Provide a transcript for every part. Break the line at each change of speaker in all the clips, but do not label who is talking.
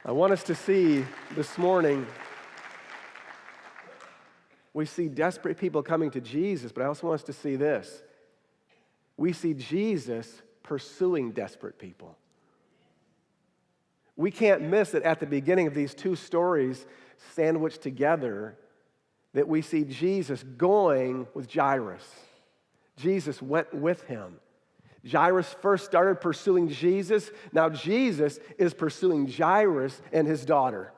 I want us to see this morning, we see desperate people coming to Jesus, but I also want us to see this. We see Jesus pursuing desperate people. We can't miss that at the beginning of these two stories sandwiched together, that we see Jesus going with Jairus. Jesus went with him. Jairus first started pursuing Jesus. Now Jesus is pursuing Jairus and his daughter.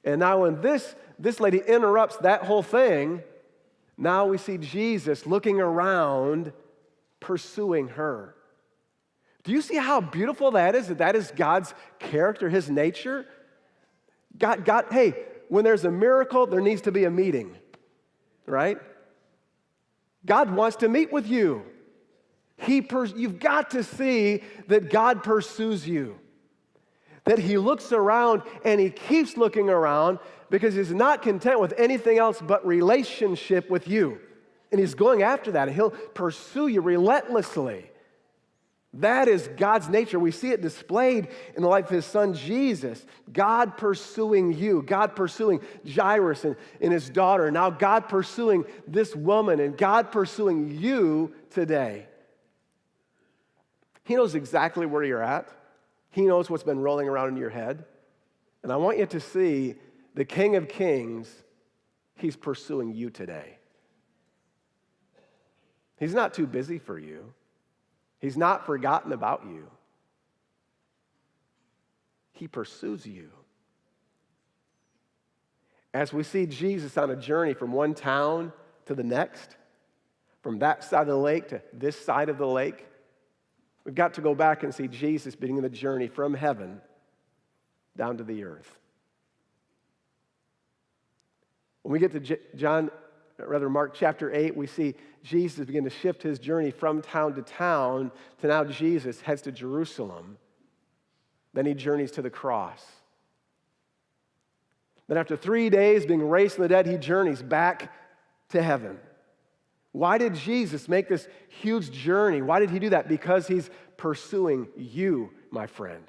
And now when this lady interrupts that whole thing, now we see Jesus looking around, pursuing her. Do you see how beautiful that is? That is God's character, his nature? God, hey, when there's a miracle, there needs to be a meeting, right? God wants to meet with you. You've got to see that God pursues you, that he looks around and he keeps looking around because he's not content with anything else but relationship with you. And he's going after that, and he'll pursue you relentlessly. That is God's nature. We see it displayed in the life of his son Jesus. God pursuing you, God pursuing Jairus and his daughter. Now God pursuing this woman, and God pursuing you today. He knows exactly where you're at. He knows what's been rolling around in your head. And I want you to see the King of Kings, he's pursuing you today. He's not too busy for you. He's not forgotten about you. He pursues you. As we see Jesus on a journey from one town to the next, from that side of the lake to this side of the lake, we've got to go back and see Jesus beginning the journey from heaven down to the earth. When we get to Mark chapter 8, we see Jesus begin to shift his journey from town to now Jesus heads to Jerusalem. Then he journeys to the cross. Then after 3 days being raised from the dead, he journeys back to heaven. Why did Jesus make this huge journey? Why did he do that? Because he's pursuing you, my friend.